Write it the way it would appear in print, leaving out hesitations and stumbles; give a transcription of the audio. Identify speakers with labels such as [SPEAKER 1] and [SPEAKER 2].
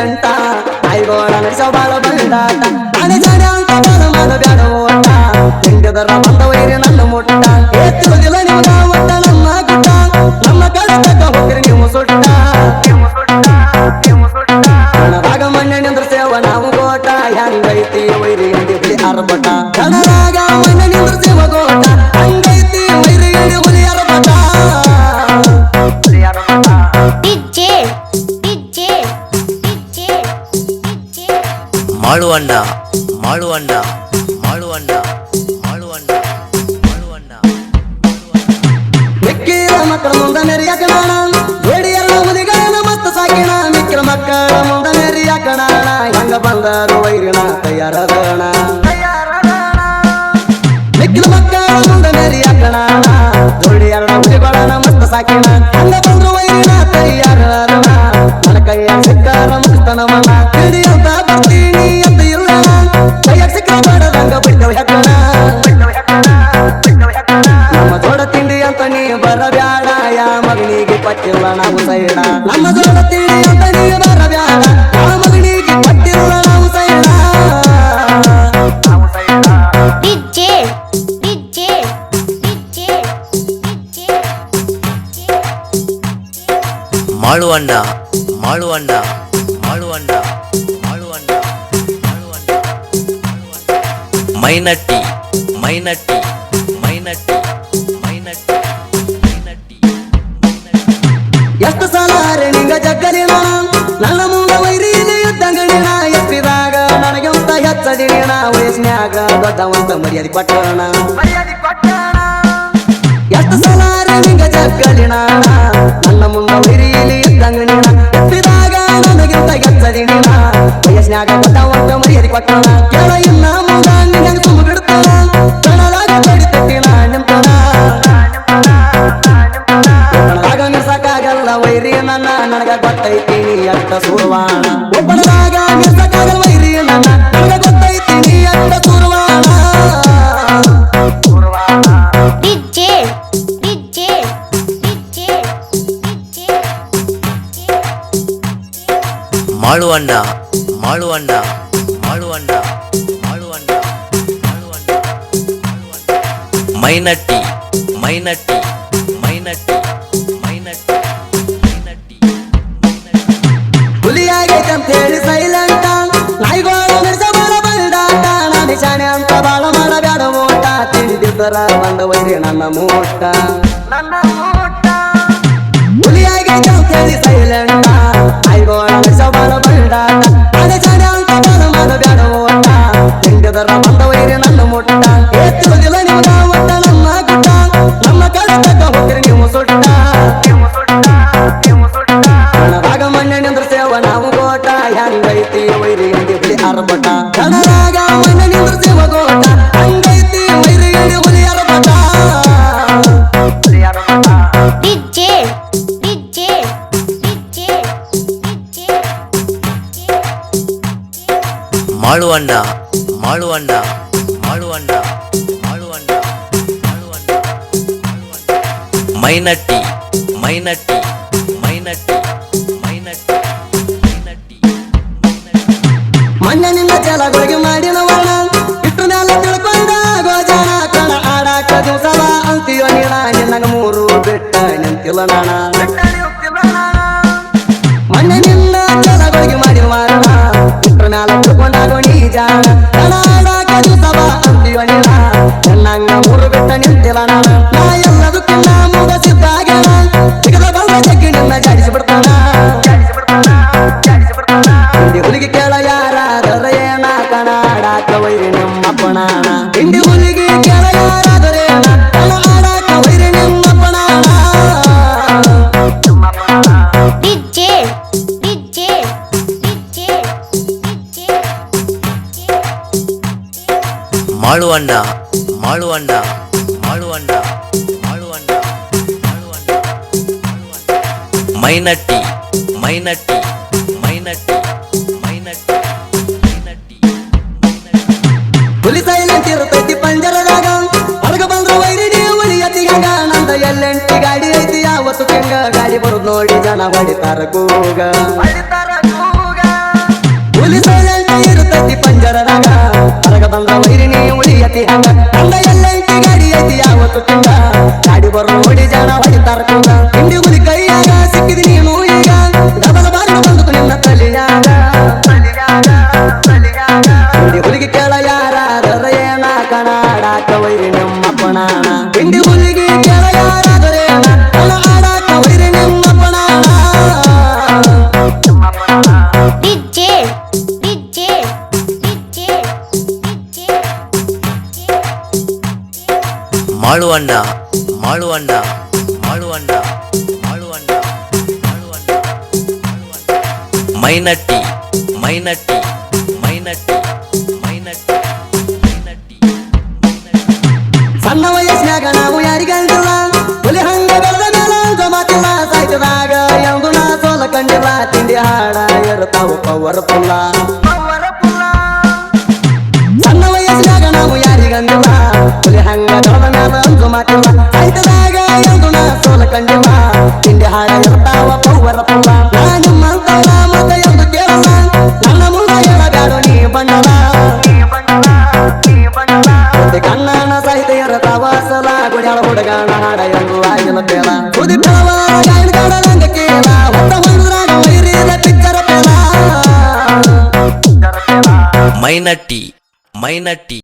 [SPEAKER 1] ಸೈಲೆಂಟ ಐಗೋಳ ನಡೆಸೋ ಬಾಳ ಬಂದಾಟ ನಾನೇ ಜಾಣೆ ಅಂತ ಬಾಳ ಮಾಡಬ್ಯಾಡ ಓಟ ಹೆಂಗದರ ಬಂದ ವೈರಿ ನನ್ನ ಮುಟ್ಟ ಎತ್ತಿರೋದಿಲ್ಲ ನಿಮ್ಗ ಒಟ್ಟ ನಮ್ಮ ಗುಟ್ಟ ನಮ್ಮ ಕಷ್ಟಕ್ಕ ಹೋಗ್ರಿ ನೀವು ಸುಟ್ಟ ಕಣದಾಗ ಮಣ್ಣೆ ನಿಂದ್ರ ಸೇವ ನಾವು ಗೋಟ ಹೆಂಗೈತಿ ವೈರಿ ಹಿಂದಿ ಹುಲಿ ಅರ್ಬಟ ಕಣದಾಗ ಮಣ್ಣೆ ನಿಂದ್ರ ಸೇವ ಗೋಟ ಹಂಗೈತಿ ವೈರಿ ಹಿಂದಿ ಹುಲಿ ಅರ್ಬಟ
[SPEAKER 2] ಮಾಳುವಂಡ ಮಾಳುವಂಡ ಮಾಳುವಂಡ ಮಾಳುವಂಡ ಮಾಳುವಂಡ
[SPEAKER 1] ಮಿಕ್ಕಿರ ಮಕ್ಕಳ ಮುಂದ ಮೆರಿಯ ಕಣಾಣ ಬೇಡಿಯರ ಮುದಿಗಾಯನ ಮಸ್ತ ಸಾಕಿಣ ಮಿಕ್ಕಿರ ಮಕ್ಕಳ ಮುಂದ ಮೆರಿಯ ಕಣಾಣ ಹೆಂಗ ಬಂದರು ವೈರಿನ ತಯಾರದಣ ಮಿಕ್ಕಿರ ಮಕ್ಕಳ ಮುಂದ ಮೆರಿಯ ಕಣಾಣ ಜೋಡಿಯರ ಮುದಿಗಳನ ಮಸ್ತ ಸಾಕಿಣ ಹೆಂಗ ಬಂದ್ರು ವೈರಿನ ತಯಾರದಣ ನನ್ನ ಕೈಯ ಸಿಕ್ಕಾರ ಮುಕ್ತನ ಮನ ಹಿಡಿಯಂತ ಬರ್ತೀನಿ ಅಂತ ಇಲ್ಲ ಕೈಯಾಗ ಸಿಕ್ಕ ಬಡದಂಗ ಬಿಡ್ತವ ಹೆಕ್ಕಣ ನಮ್ಮ ಜೋಡ ತಿಂಡಿ ಅಂತ ನೀ ಬರಬ್ಯಾಡ ಯಾ ಮಗನಿಗೆ ಪಟ್ಟಿಲ್ಲ ನಾವು ಸೈಡ ನಮ್ಮ ಜೋಡ ತಿಂಡಿ ಅಂತ ನೀ ಬರಬ್ಯಾಡ ಯಾ ಮಗನಿಗೆ ಪಟ್ಟಿಲ್ಲ ನಾವು ಸೈಡ
[SPEAKER 2] ಮಾಳುವಂಡ ಮಾಳುವಂಡ ಮಾಳುವಂಡ ಮಾಳುವಂಡ ಮಾಳುವಂಡ ಮೈನಟ್ಟಿ ಮೈನಟ್ಟಿ ಮೈನಟ್ಟಿ ಮೈನಟ್ಟಿ ಮೈನಟ್ಟಿ
[SPEAKER 1] ಎಷ್ಟು ಸಲ ನಿಂಗ ಜಗ್ಗಲಿನ ನನ್ನ ಮುಂದ ವೈರಿ ಇದ್ದಂಗಣಿನ ಎಪ್ಪಿದಾಗ ನನಗೆಂತ ಹೆಚ್ಚದಿನ ವಯಸ್ನ್ಯಾಗ ದೊಡ್ಡವಂತ ಮರ್ಯಾದೆ ಕೊಟ್ಟಣ ಎಷ್ಟು ಸಲ ನಿಂಗ ಜಗ್ಗಲಿನ ನನ್ನ ಮುಂದ ವೈರಿ ಇದ್ದಂಗಣಿನ ಎಪ್ಪಿದಾಗ ನನಗಿಂತ ಹೆಚ್ಚದಿನ ವಯಸ್ನ್ಯಾಗ ದೊಡ್ಡವಂತ ಮರ್ಯಾದೆ ಕೊಟ್ಟಣ ಕೇಳ ಇನ್ನ ಮುಂದ ನಿನ್ನ ಸುಮ್ಮ ಬಿಡ್ತಾನ ಕಣದಾಗ ಕಡಿ ತಟ್ಟಿನ ನಿಂತನ ಒಬ್ಬನದಾಗ ಮಿರ್ಸಕ್ಕಾಗಲ್ಲ ವೈರಿ ನನ್ನ ನನಗ ಗೊತ್ತೈತಿ ನೀ ಅಟ್ಟ ಸುರ್ವಾಣ ಒಬ್ಬನದಾಗ ಮಿರ್ಸಕ್ಕಾಗಲ್ಲ ವೈರಿ ನನ್ನ ನನಗ ಗೊತ್ತೈತಿ ನೀ ಅಟ್ಟ ಸುರ್ವಾಣ
[SPEAKER 2] ಮಾಳುವಂಡ ಮಾಳುವಂಡ ಮಾಳುವಂಡ ಮಾಳುವಂಡ ಮಾಳುವಂಡ ಮೈನಟ್ಟಿ ಮೈನಟ್ಟಿ ಮೈನಟ್ಟಿ ಮೈನಟ್ಟಿ ಮೈನಟ್ಟಿ
[SPEAKER 1] ಹುಲಿಯಾಗೈತೆ ಅಂತ ಹೇಳಿ ಸೈಲೆಂಟ ನಾಯಿಗೋಳ ಮೆರ್ಸ ಬಾಳ ಬಂದಾಟ ನಾನಿ ಶಾಣೆ ಅಂತ ಬಾಳ ಮಾಡಬ್ಯಾಡ ಓಟ ತಿಳಿದಿದ್ದರ ಬಂದ ವೈರಿ ನನ್ನ ಮೂಟ ಹುಲಿಯಾಗೈತೆ ಅಂತ ಹೇಳಿ ಸೈಲೆಂಟ ನಾಯಿಗೋಳ ಮೆರ್ಸ ಬಾಳ ಬಂದಾಟ ನಾನಿ ಶಾಣೆ ಅಂತ ಬಾಳ ಮಾಡಬ್ಯಾಡ ಓಟ ತಿಳಿದಿದ್ದರ ಬಂದ ವೈರಿ ನನ್ನ ಮೂಟ ಎತ್ತಿರೋದಿಲ್ಲ ನಿಮ್ಗ ಒಟ್ಟ ನಮ್ಮ ಗುಟ್ಟ ನಮ್ಮ ಕಷ್ಟಕ್ಕ ಹೋಗ್ರಿ ನೀವು ಸುಟ್ಟ ಕಣದಾಗ ಮಣ್ಣೆ ನಿಂದ್ರ ಸೇವ ನಾವು ಗೋಟ ಹೆಂಗೈತಿ ವೈರಿ ಹಿಂದಿ ಹುಲಿ ಅರ್ಬಟ ಕಣದಾಗ ಮಣ್ಣೆ ನಿಂದ್ರ ಸೇವ ಗೋಟ ಹಂಗೈತಿ ವೈರಿ ಹಿಂದಿ ಹುಲಿ ಅರ್ಬಟ
[SPEAKER 2] ಮಾಳುವಂಡ ಮಾಳುವಂಡ ಮಾಳುವಂಡ ಮಾಳುವಂಡ ಮಾಳುವಂಡ ಮೈನಟ್ಟಿ ಮೈನಟ್ಟಿ ಮೈನಟ್ಟಿ ಮೈನಟ್ಟಿ ಮೈನಟ್ಟಿ
[SPEAKER 1] ಮಣ್ಣೆ ನಿನ್ನ ಜಲಗಳಿಗೆ ಮಾಡಿನ ವರ್ಣ ಇಟ್ಟು ಮ್ಯಾಲ ತಿಳ್ಕೊಂಡ ಗೋಜಾಣ ಕಣ ಆಡಾಕ ದಿವಸವ ಅಂತೀವ ನೀಣ ನಿನ್ನಗ ಮೂರು ಬೆಟ್ಟ ನಿಂತಿಲ್ಲ ನಾಣ ಮಣ್ಣೆ ನಿನ್ನ ಜಲಗಳಿಗೆ ಮಾಡಿನ ವರ್ಣ ಇಟ್ಟು ಮ್ಯಾಲ ತಿಳ್ಕೊಂಡಾಗೋ ನೀ ಜಾಣ ಕಣ ಆಡಾಕ ದಿವಸವ ಅಂತೀವ ನೀಣ ನಿನ್ನಂಗ ಮೂರು ಬೆಟ್ಟ ನಿಂತಿಲ್ಲ ನಾಣ ನಾ ಎಲ್ಲದಕ್ಕಿನ್ನ ಮುಗಸಿದ್ದಾಗಣ ಸಿಗದ ಬಂದ ಜಗ್ಗಿ ನಿನ್ನ ಜಾಡಿಸಿ ಬಿಡ್ತಾನ ಹಿಂದಿ ಹುಲಿಗೆ ಕೇಳ ಯಾರಾದರ ಏನ ಕಣ ಆಡಾಕ ವೈರಿ ನಿಮ್ಮಪ್ಪಣ ಹಿಂದಿ ಹುಲಿಗೆ ಕೇಳ ಯಾರಾದರ ಏನ ಕಣ ಆಡಾಕ ವೈರಿ ನಿಮ್ಮಪ್ಪಣ
[SPEAKER 2] ಮಾಳುವಂಡ ಮಾಳುವಂಡ ಮಾಳುವಂಡ ಮಾಳುವಂಡ ಮಾಳುವಂಡ ಮೈನಟ್ಟಿ ಮೈನಟ್ಟಿ ಮೈನಟ್ಟಿ ಮೈನಟ್ಟಿ ಮೈನಟ್ಟಿ
[SPEAKER 1] ಹುಲಿ ಸೈಲೆಂಟ್ ಇರ್ತೈತಿ ಪಂಜರದಾಗ ಹೊರಗ ಬಂದ್ರು ವೈರಿ ನೀವು ಉಳಿಯತಿ ಹಂಗ ನಂದ ಎಲ್ಲೆಂಟಿ ಗಾಡಿ ಐತಿ ಯಾವತ್ತು ಕೆಂಗ ಗಾಡಿ ಬರುದ್ ನೋಡಿ ಜನ ಹೊಡಿತಾರ ಕೂಗ ಹುಲಿ ಸೈಲೆಂಟ್ ಇರುತ್ತೈತಿ ಪಂಜರದಾಗ ಹೊರಗ ಬಂದ ವೈರಿ ನೀ ಉಳಿಯತಿ ಹಂಗ ಹಂಗ ಎಲ್ಲೈತಿ ಗಾಡಿ ಐತಿ ಯಾವತ್ತು ತಿಂಗ ಗಾಡಿ ಬರೋ ನೋಡಿ ಜನ ಹೊಡಿತಾರ ತುಂಗ ಹಿಂಡಿ ಹುಲಿ ಕೈಯಾಗ ಸಿಕ್ಕಿದಿ ನೀನು ಈಗ ಡಬಲ್ ಬಾರಿ ಬಂದು ನಿನ್ನ ತಲಿಯಾಗ ಹಿಂಡಿ ಹುಲಿಗೆ ಕೇಳ ಯಾರಾದರ ಏನ ಕಣಾಡಾಕ ವೈರಿ ನಿಮ್ಮಪ್ಪಣ ಹಿಂಡಿ ಹುಲಿಗೆ ಕೇಳ ಯಾರಾದರ ಏನ ಕಣಾಡಾಕ ವೈರಿ ನಿಮ್ಮಪ್ಪಣ
[SPEAKER 2] ಮಾಳುವಣ್ಣ ಮಾಳುವಣ್ಣ ಮಾಳುವಣ್ಣ ಮಾಳುವಣ್ಣ ಮಾಳುವಣ್ಣ ಮೈನಟ್ಟಿ ಮೈನಟ್ಟಿ ಮೈನಟ್ಟಿ ಮೈನಟ್ಟಿ ಮೈನಟ್ಟಿ
[SPEAKER 1] ಸಣ್ಣ ವಯಸ್ಸಿನಾಗ ನಾವು ಯಾರಿಗಂದಿಲ್ಲ ಹುಲಿ ಹಂಗ ಬೆಳೆದ ಮೇಲೆ ಮಾತಿಲ್ಲ ಸಾಯ್ತದಾಗ ಎಂದು ನಾ ಸೋಲ ಕಂಡಿಲ್ಲ ತಿಂಡಿ ಹಾಡ ಇರ್ತಾವು ಪವರ್ ಪುಲ್ಲ ಸಣ್ಣ ವಯಸ್ಸಿನಾಗ ನಾವು ಯಾರಿಗಂದಿಲ್ಲ ಹುಲಿ ಹಂಗ ಬೆಳೆದ ಮೇಲೆ ಅಂದು ಮಾತಿಲ್ಲ ಸಾಯ್ತದಾಗ ಎಂದು ನಾ ಸೋಲ ಕಂಡಿಲ್ಲ ತಿಂಡಿ ಹಾಡ ಇರ್ತಾವ ಪವರ್ ಪುಲ್ಲ ನಾ ನಿಮ್ಮಂತಲ್ಲ ಮತ ಎಂದು ಕೇಳಲ್ಲ ನನ್ನ ಮುಂದೆ ಹೇಳಬ್ಯಾಡು ನೀ ಬಣ್ಣಲ ಕಣ್ಣನ ಸಹಿತ ಇರತಾವ ಸಲ ಗುಡ್ಯಾಳ ಹುಡುಗನ ಹಾಡ ಎಂದು ಆಗಿನ ತೇಲ ಕುದಿ ಬೆಳವ ಗಾಯನ ಕಡಲಂಗ ಕೇಳ ಹೊತ್ತ ಹೊಂದ್ರಾಗ ವೈರಿದ ಪಿಚ್ಚರ ಪೇಲ
[SPEAKER 2] ಮೈನಟ್ಟಿ ಮೈನಟ್ಟಿ